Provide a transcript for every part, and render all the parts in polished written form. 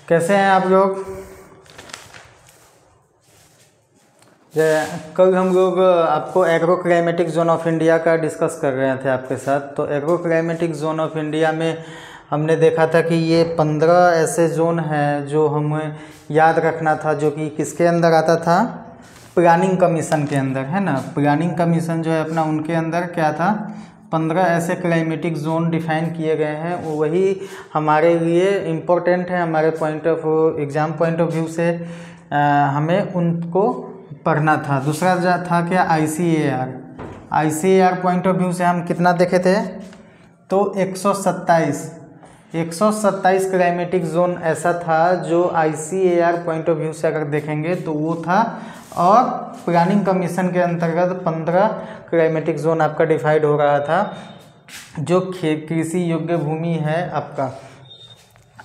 कैसे हैं आप लोग। कल हम लोग आपको agro climatic zone of India का डिस्कस कर रहे थे आपके साथ। तो agro climatic zone of India में हमने देखा था कि ये 15 ऐसे जोन हैं जो हमें याद रखना था, जो कि किसके अंदर आता था, प्लानिंग कमीशन के अंदर, है ना। प्लानिंग कमीशन जो है अपना, उनके अंदर क्या था, 15 ऐसे क्लाइमेटिक जोन डिफाइन किए गए हैं। वही हमारे लिए इम्पोर्टेंट है, हमारे point of exam point of view से हमें उनको पढ़ना था। दूसरा था क्या, ICAR पॉइंट ऑफ व्यू से हम कितना देखे थे, तो 127 क्लाइमेटिक जोन ऐसा था जो ICAR पॉइंट ऑफ व्यू से अगर देखेंगे तो वो था। और प्लानिंग कमीशन के अंतर्गत 15 क्लाइमेटिक जोन आपका डिवाइड हो रहा था, जो कृषि योग्य भूमि है आपका,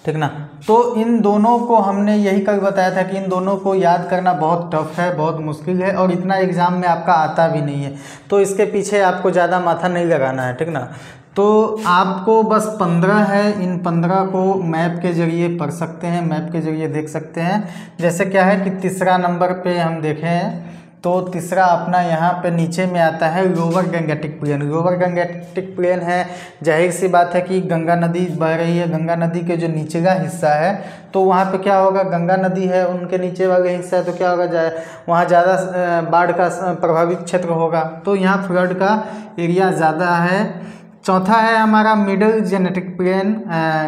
ठीक ना। तो इन दोनों को हमने यही कल बताया था कि इन दोनों को याद करना बहुत टफ है, बहुत मुश्किल है, और इतना एग्ज़ाम में आपका आता भी नहीं है। तो इसके पीछे आपको ज़्यादा माथा नहीं लगाना है, ठीक ना। तो आपको बस 15 है, इन 15 को मैप के ज़रिए पढ़ सकते हैं, मैप के ज़रिए देख सकते हैं। जैसे क्या है कि तीसरा नंबर पे हम देखें तो तीसरा अपना यहाँ पे नीचे में आता है lower Gangetic plain. Lower Gangetic plain है, जाहिर सी बात है कि गंगा नदी बह रही है, गंगा नदी के जो निचला हिस्सा है तो वहाँ पे क्या होगा, गंगा नदी है, उनके नीचे वाले हिस्सा है तो क्या होगा, वहाँ ज़्यादा बाढ़ का प्रभावित क्षेत्र होगा, तो यहाँ फ्लड का एरिया ज़्यादा है। चौथा है हमारा मिडल जेनेटिक प्लेन,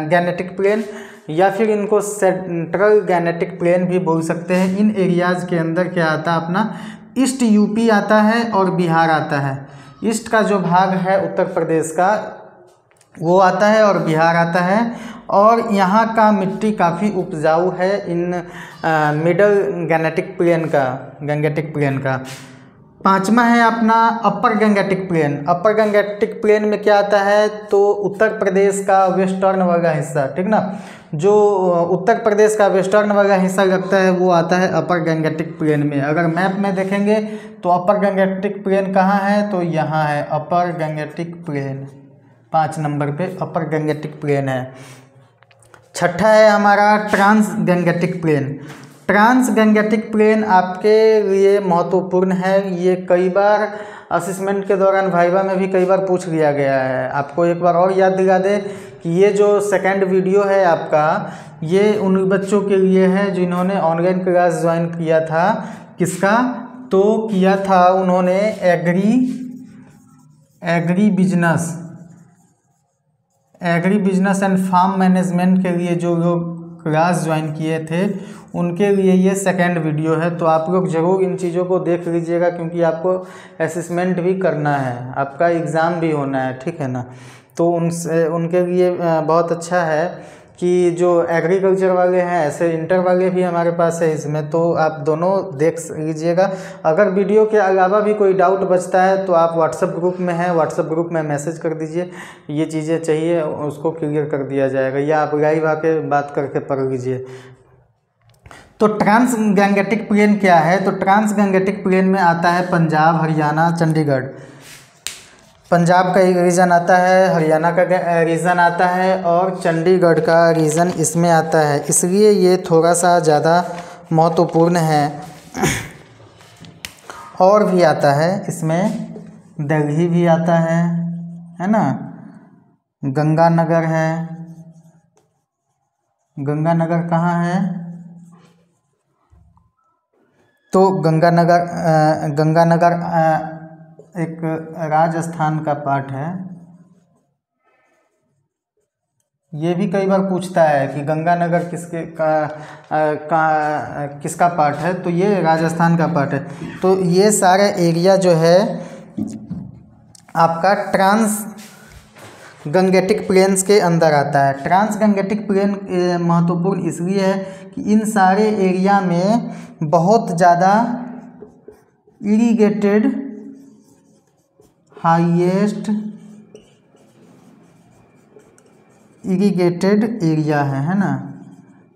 गैनेटिक प्लेन, या फिर इनको सेंट्रल गैनेटिक प्लेन भी बोल सकते हैं। इन एरियाज़ के अंदर क्या आता है अपना, ईस्ट यूपी आता है और बिहार आता है। ईस्ट का जो भाग है उत्तर प्रदेश का वो आता है और बिहार आता है, और यहाँ का मिट्टी काफ़ी उपजाऊ है इन मिडल गैनेटिक प्लेन का। पांचवा है अपना अपर गंगेटिक प्लेन। अपर गंगेटिक प्लेन में क्या आता है, तो उत्तर प्रदेश का वेस्टर्न वाला हिस्सा, ठीक ना। जो उत्तर प्रदेश का वेस्टर्न वाला हिस्सा लगता है वो आता है अपर गंगेटिक प्लेन में। अगर मैप में देखेंगे तो अपर गंगेटिक प्लेन कहाँ है, तो यहाँ है अपर गंगेटिक प्लेन, 5 नंबर पे अपर गंगेटिक प्लेन है। छठा है हमारा trans Gangetic plain. Trans Gangetic plain आपके लिए महत्वपूर्ण है। ये कई बार असेसमेंट के दौरान वाइवा में भी कई बार पूछ लिया गया है। आपको एक बार और याद दिला दे कि ये जो सेकंड वीडियो है आपका, ये उन बच्चों के लिए है जिन्होंने ऑनलाइन क्लास ज्वाइन किया था। किसका, तो किया था उन्होंने agri business and farm management के लिए जो लोग क्लास ज्वाइन किए थे उनके लिए ये सेकंड वीडियो है। तो आप लोग ज़रूर इन चीज़ों को देख लीजिएगा, क्योंकि आपको असेसमेंट भी करना है, आपका एग्ज़ाम भी होना है, ठीक है ना। तो उनके लिए बहुत अच्छा है कि जो एग्रीकल्चर वाले हैं, ऐसे इंटर वाले भी हमारे पास है इसमें, तो आप दोनों देख लीजिएगा। अगर वीडियो के अलावा भी कोई डाउट बचता है तो आप व्हाट्सएप ग्रुप में हैं, व्हाट्सएप ग्रुप में मैसेज कर दीजिए, ये चीज़ें चाहिए उसको क्लियर कर दिया जाएगा, या आप लाइव आके बात करके पढ़ लीजिए। तो ट्रांस गंगेटिक प्लेन क्या है, तो ट्रांस गंगेटिक प्लेन में आता है पंजाब, हरियाणा, चंडीगढ़। पंजाब का एक रीजन आता है, हरियाणा का रीजन आता है, और चंडीगढ़ का रीजन इसमें आता है, इसलिए ये थोड़ा सा ज़्यादा महत्वपूर्ण है। और भी आता है इसमें, दिल्ली भी आता है ना, गंगानगर है। गंगानगर कहाँ है, तो गंगानगर एक राजस्थान का पार्ट है। ये भी कई बार पूछता है कि गंगानगर किसका पार्ट है, तो ये राजस्थान का पार्ट है। तो ये सारे एरिया जो है आपका ट्रांस गंगेटिक प्लेन्स के अंदर आता है। ट्रांस गंगेटिक प्लेन महत्वपूर्ण इसलिए है कि इन सारे एरिया में बहुत ज़्यादा इरिगेटेड हाईएस्ट इरिगेटेड एरिया है ना।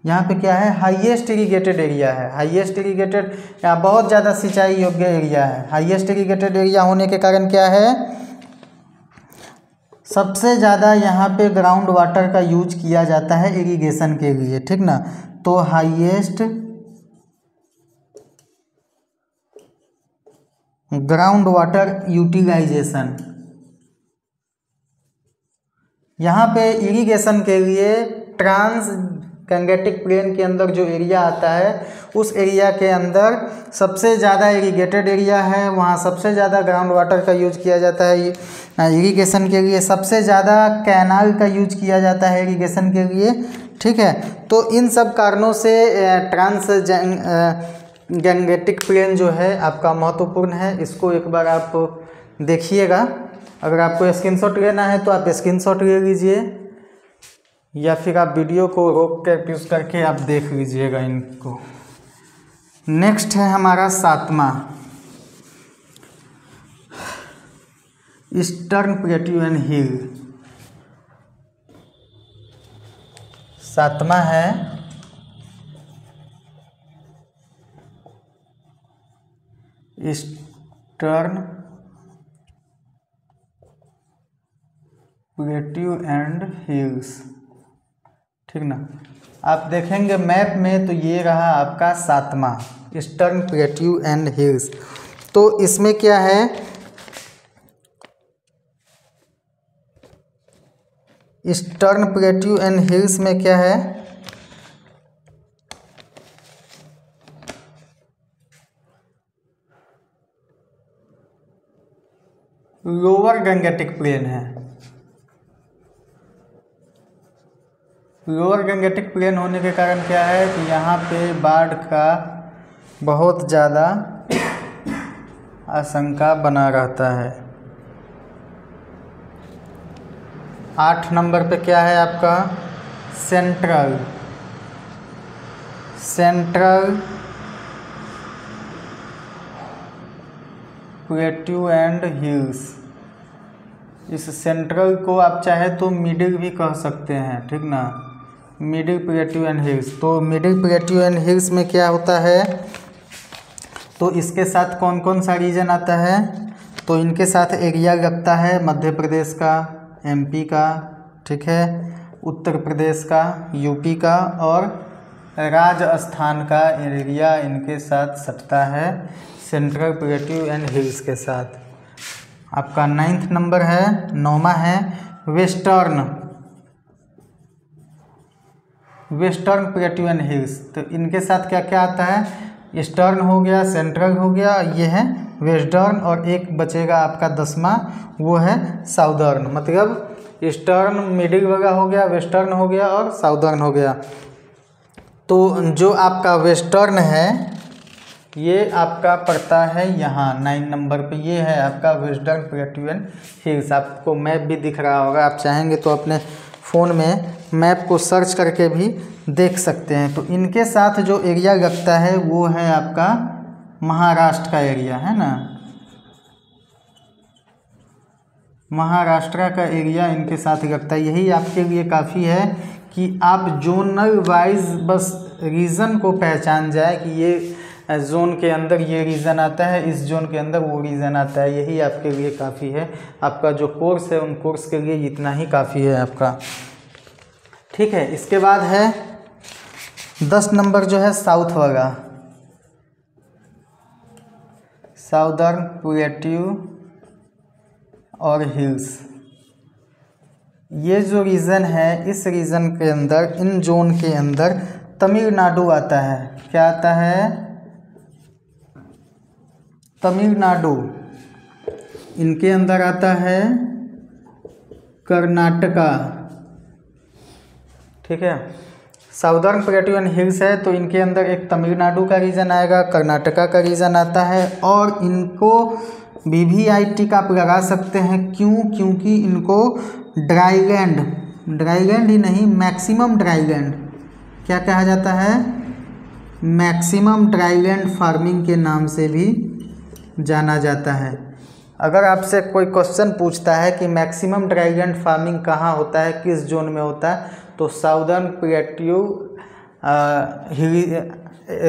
यहाँ पे क्या है, हाईएस्ट इरिगेटेड एरिया है। हाईएस्ट इरिगेटेड, यहाँ बहुत ज़्यादा सिंचाई योग्य एरिया है। हाईएस्ट इरिगेटेड एरिया होने के कारण क्या है, सबसे ज़्यादा यहाँ पे ग्राउंड वाटर का यूज किया जाता है इरिगेशन के लिए, ठीक ना। तो हाईएस्ट ग्राउंड वाटर यूटिलाइजेशन, यहाँ पे इरिगेशन के लिए ट्रांस गैंगेटिक प्लेन के अंदर जो एरिया आता है उस एरिया के अंदर सबसे ज़्यादा इरिगेटेड एरिया है, वहाँ सबसे ज़्यादा ग्राउंड वाटर का यूज किया जाता है इरिगेशन के लिए, सबसे ज़्यादा कैनाल का यूज किया जाता है इरिगेशन के लिए, ठीक है। तो इन सब कारणों से ट्रांस गैंगेटिक प्लेन जो है आपका महत्वपूर्ण है। इसको एक बार आप देखिएगा, अगर आपको स्क्रीनशॉट लेना है तो आप स्क्रीनशॉट ले लीजिए या फिर आप वीडियो को रोक कर पॉज करके आप देख लीजिएगा इनको। नेक्स्ट है हमारा 7वां ईस्टर्न प्लेट्यू एंड हिल। 7वां है ईस्टर्न प्लेट्यू एंड हिल्स, ठीक ना। आप देखेंगे मैप में तो ये रहा आपका 7वां ईस्टर्न प्लेट्यू एंड हिल्स। तो इसमें क्या है, ईस्टर्न प्लेट्यू एंड हिल्स में क्या है, लोअर गंगेटिक प्लेन है। लोअर गंगेटिक प्लेन होने के कारण क्या है कि यहाँ पे बाढ़ का बहुत ज़्यादा आशंका बना रहता है। 8 नंबर पे क्या है आपका सेंट्रल प्लेट्यू एंड हिल्स। इस सेंट्रल को आप चाहे तो मिडिल भी कह सकते हैं, ठीक ना, मिडिल प्लेट्यू एंड हिल्स। तो मिडिल प्लेट्यू एंड हिल्स में क्या होता है, तो इसके साथ कौन कौन सा रीजन आता है, तो इनके साथ एरिया लगता है मध्य प्रदेश का, एमपी का, ठीक है, उत्तर प्रदेश का, यूपी का और राजस्थान का एरिया इनके साथ सटता है सेंट्रल प्लेट्यू एंड हिल्स के साथ। आपका 9th नंबर है, 9वां है वेस्टर्न प्लेट्यू एंड हिल्स। तो इनके साथ क्या क्या आता है, ईस्टर्न हो गया, सेंट्रल हो गया, ये है वेस्टर्न, और एक बचेगा आपका 10वां, वो है साउदर्न। मतलब ईस्टर्न मिडिल वगैरह हो गया, वेस्टर्न हो गया और साउदर्न हो गया। तो जो आपका वेस्टर्न है ये आपका पड़ता है यहाँ 9 नंबर पे, ये है आपका वेस्टर्न प्लेट्यू एंड हिल्स। आपको मैप भी दिख रहा होगा, आप चाहेंगे तो अपने फ़ोन में मैप को सर्च करके भी देख सकते हैं। तो इनके साथ जो एरिया लगता है वो है आपका महाराष्ट्र का एरिया, है ना, महाराष्ट्र का एरिया इनके साथ लगता है। यही आपके लिए काफ़ी है कि आप जोनल वाइज बस रीजन को पहचान जाए कि ये जोन के अंदर ये रीज़न आता है, इस जोन के अंदर वो रीज़न आता है, यही आपके लिए काफ़ी है। आपका जो कोर्स है उन कोर्स के लिए इतना ही काफ़ी है आपका, ठीक है। इसके बाद है 10 नंबर जो है साउथ वाला, साउदर्न प्लेट्यू और हिल्स। ये जो रीजन है, इस रीजन के अंदर, इन जोन के अंदर तमिलनाडु आता है। क्या आता है, तमिलनाडु। इनके अंदर आता है कर्नाटका, ठीक है। साउदर्न प्लेट्यू एंड हिल्स है तो इनके अंदर एक तमिलनाडु का रीजन आएगा, कर्नाटका का रीजन आता है, और इनको वीवीआईटी का आप लगा सकते हैं। क्यों? क्योंकि इनको ड्राईलैंड ही नहीं, मैक्सिमम ड्राईलैंड क्या कहा जाता है, मैक्सिमम ड्राईलैंड फार्मिंग के नाम से भी जाना जाता है। अगर आपसे कोई क्वेश्चन पूछता है कि मैक्सिमम ड्राईलैंड फार्मिंग कहाँ होता है, किस जोन में होता है, तो साउदर्न प्लेट्यू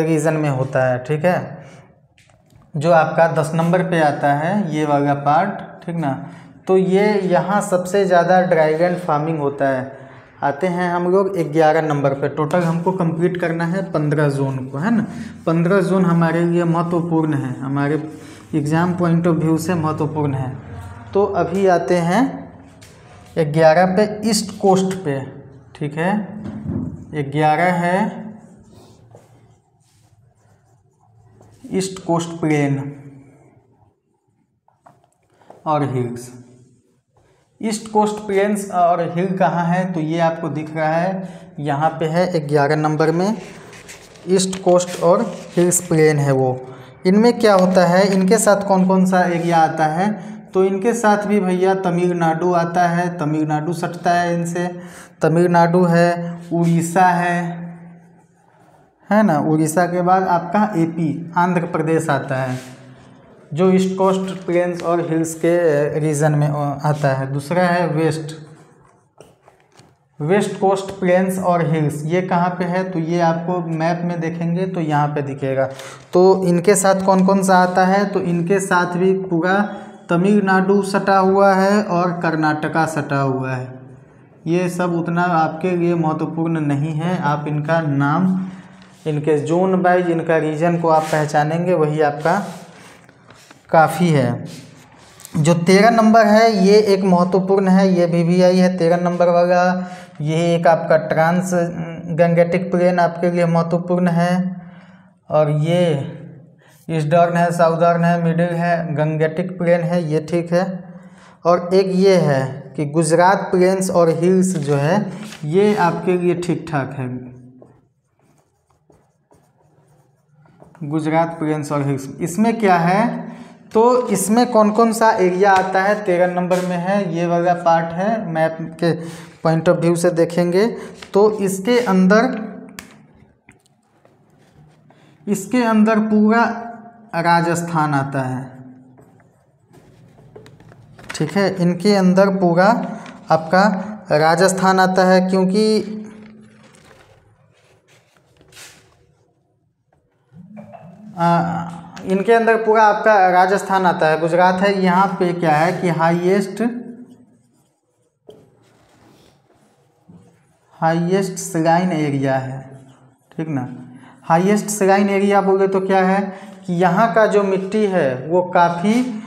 रीजन में होता है, ठीक है, जो आपका 10 नंबर पे आता है ये वाला पार्ट, ठीक ना। तो ये यहाँ सबसे ज़्यादा ड्रैगन फार्मिंग होता है। आते हैं हम लोग 11 नंबर पे। टोटल हमको कंप्लीट करना है 15 जोन को, है ना। 15 जोन हमारे लिए महत्वपूर्ण है, हमारे एग्ज़ाम पॉइंट ऑफ व्यू से महत्वपूर्ण है। तो अभी आते हैं 11 पे, ईस्ट कोस्ट पे, ठीक है। 11 है ईस्ट कोस्ट प्लेन और हिल्स। ईस्ट कोस्ट प्लेन्स और हिल कहाँ है, तो ये आपको दिख रहा है, यहाँ पे है 11 नंबर में। ईस्ट कोस्ट और हिल्स प्लेन है वो। इनमें क्या होता है, इनके साथ कौन कौन सा एरिया आता है, तो इनके साथ भी भैया तमिलनाडु आता है, तमिलनाडु सटता है इनसे। तमिलनाडु है, उड़ीसा है ना। उड़ीसा के बाद आपका एपी आंध्र प्रदेश आता है, जो ईस्ट कोस्ट प्लेन्स और हिल्स के रीजन में आता है। दूसरा है वेस्ट कोस्ट प्लेन्स और हिल्स, ये कहाँ पे है, तो ये आपको मैप में देखेंगे तो यहाँ पे दिखेगा। तो इनके साथ कौन कौन सा आता है, तो इनके साथ भी पूरा तमिलनाडु सटा हुआ है और कर्नाटका सटा हुआ है। ये सब उतना आपके लिए महत्वपूर्ण नहीं है, आप इनका नाम, इनके जोन वाइज, इनका रीजन को आप पहचानेंगे, वही आपका काफ़ी है। जो 13 नंबर है ये एक महत्वपूर्ण है, ये BVI है 13 नंबर वाला। ये एक आपका ट्रांस गंगेटिक प्लेन आपके लिए महत्वपूर्ण है। और ये ईस्टर्न है, साउदर्न है, मिडिल है, गंगेटिक प्लेन है, ये ठीक है। और एक ये है कि गुजरात प्लेन्स और हिल्स जो है ये आपके लिए ठीक ठाक है। गुजरात प्लेन्स और हिल्स, इसमें क्या है, तो इसमें कौन कौन सा एरिया आता है 13 नंबर में है, ये वाला पार्ट है। मैप के पॉइंट ऑफ व्यू से देखेंगे तो इसके अंदर पूरा राजस्थान आता है, ठीक है। इनके अंदर पूरा आपका राजस्थान आता है, क्योंकि इनके अंदर पूरा आपका राजस्थान आता है, गुजरात है। यहाँ पे क्या है कि हाईएस्ट श्राइन एरिया है, ठीक ना। हाईएस्ट श्राइन एरिया बोले तो क्या है कि यहाँ का जो मिट्टी है वो काफ़ी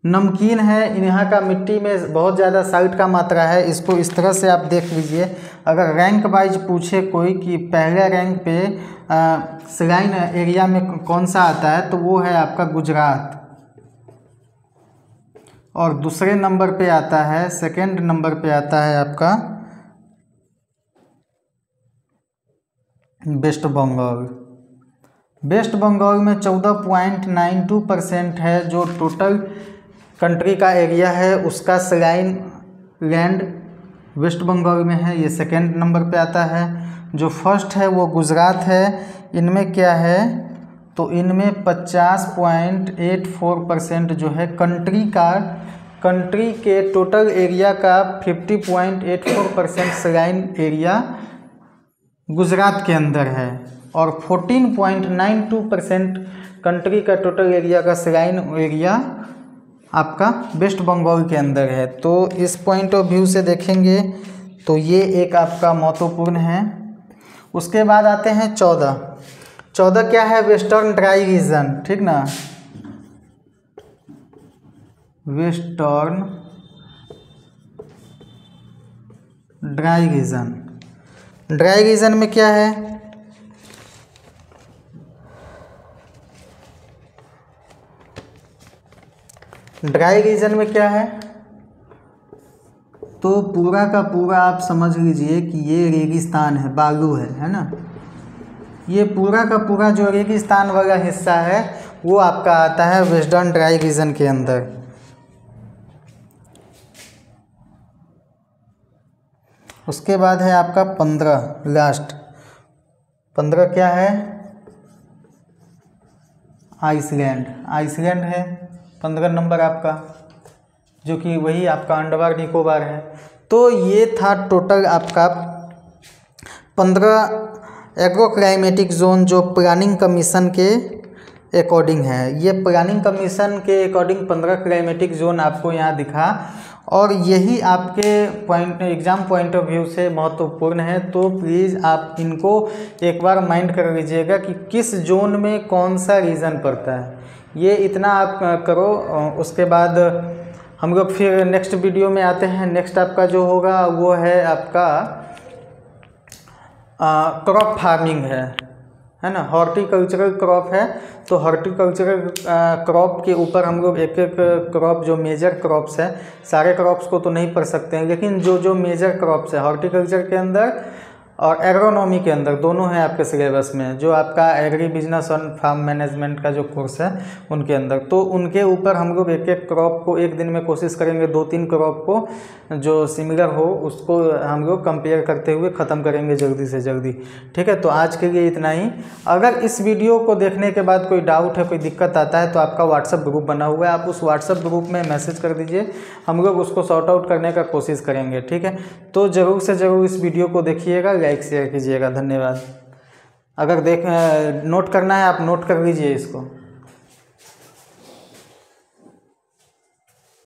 नमकीन है। यहाँ का मिट्टी में बहुत ज़्यादा साल्ट का मात्रा है। इसको इस तरह से आप देख लीजिए, अगर रैंक वाइज पूछे कोई कि पहले रैंक पे श्राइन एरिया में कौन सा आता है, तो वो है आपका गुजरात। और दूसरे नंबर पे आता है, सेकंड नंबर पे आता है आपका वेस्ट बंगाल। वेस्ट बंगाल में 14.92% है, जो टोटल कंट्री का एरिया है उसका श्राइन लैंड वेस्ट बंगाल में है, ये सेकंड नंबर पे आता है। जो फर्स्ट है वो गुजरात है। इनमें क्या है, तो इनमें 50.84% जो है कंट्री के टोटल एरिया का 50.84% श्राइन एरिया गुजरात के अंदर है। और 14.92% कंट्री का टोटल एरिया का श्राइन एरिया आपका वेस्ट बंगाल के अंदर है। तो इस पॉइंट ऑफ व्यू से देखेंगे तो ये एक आपका महत्वपूर्ण है। उसके बाद आते हैं 14 क्या है, वेस्टर्न ड्राई रीजन, ठीक ना। वेस्टर्न ड्राई रीजन में क्या है, ड्राई रीजन में क्या है, तो पूरा का पूरा आप समझ लीजिए कि ये रेगिस्तान है, बालू है ना। ये पूरा का पूरा जो रेगिस्तान वाला हिस्सा है वो आपका आता है वेस्टर्न ड्राई रीजन के अंदर। उसके बाद है आपका 15, लास्ट 15 क्या है, आइसलैंड है 15 नंबर आपका, जो कि वही आपका अंडमान निकोबार है। तो ये था टोटल आपका 15 एग्रो क्लाइमेटिक जोन जो प्लानिंग कमीशन के अकॉर्डिंग है। ये प्लानिंग कमीशन के अकॉर्डिंग 15 क्लाइमेटिक जोन आपको यहाँ दिखा, और यही आपके एग्ज़ाम पॉइंट ऑफ व्यू से महत्वपूर्ण है। तो प्लीज़ आप इनको एक बार माइंड कर लीजिएगा कि किस जोन में कौन सा रीज़न पड़ता है, ये इतना आप करो। उसके बाद हम लोग फिर नेक्स्ट वीडियो में आते हैं। नेक्स्ट आपका जो होगा वो है आपका क्रॉप फार्मिंग है ना, हॉर्टिकल्चरल क्रॉप है। तो हॉर्टिकल्चरल क्रॉप के ऊपर हम लोग एक एक क्रॉप जो मेजर क्रॉप्स है, सारे क्रॉप्स को तो नहीं पढ़ सकते हैं, लेकिन जो जो मेजर क्रॉप्स है हॉर्टिकल्चर के अंदर और एग्रोनॉमी के अंदर दोनों हैं आपके सिलेबस में, जो आपका एग्री बिजनेस और फार्म मैनेजमेंट का जो कोर्स है उनके अंदर। तो उनके ऊपर हम लोग एक एक क्रॉप को एक दिन में कोशिश करेंगे 2-3 क्रॉप को जो सिमिलर हो उसको हम लोग कंपेयर करते हुए ख़त्म करेंगे जल्दी से जल्दी। ठीक है, तो आज के लिए इतना ही। अगर इस वीडियो को देखने के बाद कोई डाउट है, कोई दिक्कत आता है, तो आपका व्हाट्सअप ग्रुप बना हुआ है, आप उस व्हाट्सअप ग्रुप में मैसेज कर दीजिए, हम लोग उसको सॉर्ट आउट करने का कोशिश करेंगे। ठीक है, तो ज़रूर से ज़रूर इस वीडियो को देखिएगा, लाइक शेयर कीजिएगा। धन्यवाद। अगर नोट करना है आप नोट कर लीजिए इसको।